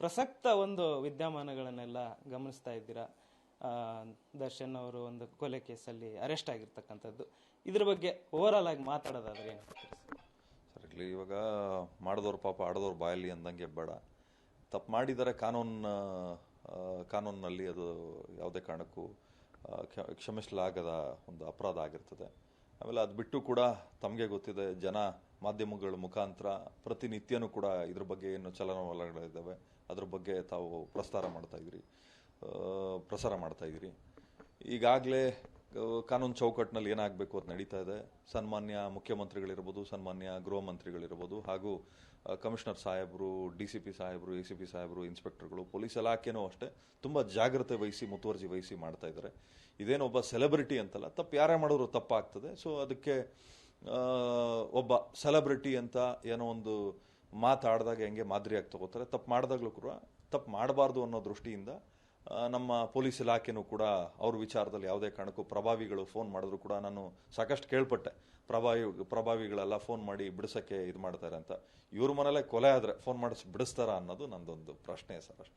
ಪ್ರಸಕ್ತ ಒಂದು ವಿದ್ಯಮಾನಗಳನ್ನೆಲ್ಲ ಗಮನಿಸ್ತಾ ಇದ್ದೀರಾ. ದರ್ಶನ್ ಅವರು ಒಂದು ಕೊಲೆ ಕೇಸಲ್ಲಿ ಅರೆಸ್ಟ್ ಆಗಿರ್ತಕ್ಕಂಥದ್ದು, ಇದ್ರ ಬಗ್ಗೆ ಓವರ್ ಆಲ್ ಆಗಿ ಮಾತಾಡೋದಾದ್ರೆ ಏನು? ಸರ್, ಇಲ್ಲಿ ಇವಾಗ ಮಾಡಿದವ್ರು ಪಾಪ ಆಡದವ್ರು ಬಾಯಲ್ಲಿ ಅಂದಂಗೆ ಬೇಡ. ತಪ್ಪು ಮಾಡಿದರೆ ಕಾನೂನಿನಲ್ಲಿ ಅದು ಯಾವುದೇ ಕಾರಣಕ್ಕೂ ಕ್ಷಮಿಸಲಾಗದ ಒಂದು ಅಪರಾಧ ಆಗಿರ್ತದೆ. ಆಮೇಲೆ ಅದು ಬಿಟ್ಟು ಕೂಡ ತಮಗೆ ಗೊತ್ತಿದೆ, ಜನ ಮಾಧ್ಯಮಗಳ ಮುಖಾಂತರ ಪ್ರತಿನಿತ್ಯನೂ ಕೂಡ ಇದ್ರ ಬಗ್ಗೆ ಏನು ಚಲನವಲನಗಳಿದ್ದಾವೆ ಅದ್ರ ಬಗ್ಗೆ ತಾವು ಪ್ರಸಾರ ಮಾಡ್ತಾ ಇದ್ದೀರಿ. ಈಗಾಗಲೇ ಕಾನೂನು ಚೌಕಟ್ಟಿನಲ್ಲಿ ಏನಾಗಬೇಕು ಅದು ನಡೀತಾ ಇದೆ. ಸನ್ಮಾನ್ಯ ಮುಖ್ಯಮಂತ್ರಿಗಳಿರ್ಬೋದು, ಸನ್ಮಾನ್ಯ ಗೃಹ ಮಂತ್ರಿಗಳಿರ್ಬೋದು, ಹಾಗೂ ಕಮಿಷನರ್ ಸಾಹೇಬರು, DCP ಸಾಹೇಬರು, ACP ಸಾಹೇಬರು, ಇನ್ಸ್ಪೆಕ್ಟರ್ಗಳು, ಪೊಲೀಸ್ ಇಲಾಖೆನೂ ಅಷ್ಟೇ ತುಂಬ ಜಾಗ್ರತೆ ವಹಿಸಿ, ಮುತುವರ್ಜಿ ವಹಿಸಿ ಮಾಡ್ತಾ ಇದ್ದಾರೆ. ಇದೇನೊಬ್ಬ ಸೆಲೆಬ್ರಿಟಿ ಅಂತಲ್ಲ, ತಪ್ಪು ಯಾರೇ ಮಾಡಿದ್ರು ತಪ್ಪಾಗ್ತದೆ. ಸೊ ಅದಕ್ಕೆ ಒಬ್ಬ ಸೆಲೆಬ್ರಿಟಿ ಅಂತ ಏನೋ ಒಂದು ಮಾತಾಡಿದಾಗ ಹೆಂಗೆ ಮಾದರಿಯಾಗಿ ತಗೋತಾರೆ, ತಪ್ಪು ಮಾಡಿದಾಗಲೂ ಕೂಡ ತಪ್ಪು ಮಾಡಬಾರ್ದು ಅನ್ನೋ ದೃಷ್ಟಿಯಿಂದ ನಮ್ಮ ಪೊಲೀಸ್ ಇಲಾಖೆನೂ ಕೂಡ ಅವ್ರ ವಿಚಾರದಲ್ಲಿ ಯಾವುದೇ ಕಾರಣಕ್ಕೂ ಪ್ರಭಾವಿಗಳು ಫೋನ್ ಮಾಡಿದ್ರು ಕೂಡ ನಾನು ಸಾಕಷ್ಟು ಕೇಳ್ಪಟ್ಟೆ, ಪ್ರಭಾವಿಗಳೆಲ್ಲ ಫೋನ್ ಮಾಡಿ ಬಿಡಿಸೋಕ್ಕೆ ಇದು ಮಾಡ್ತಾರೆ ಅಂತ. ಇವ್ರ ಮನೇಲೆ ಕೊಲೆ ಆದರೆ ಫೋನ್ ಮಾಡಿಸಿ ಬಿಡಿಸ್ತಾರ ಅನ್ನೋದು ನಂದೊಂದು ಪ್ರಶ್ನೆ ಸರ್ ಅಷ್ಟೇ.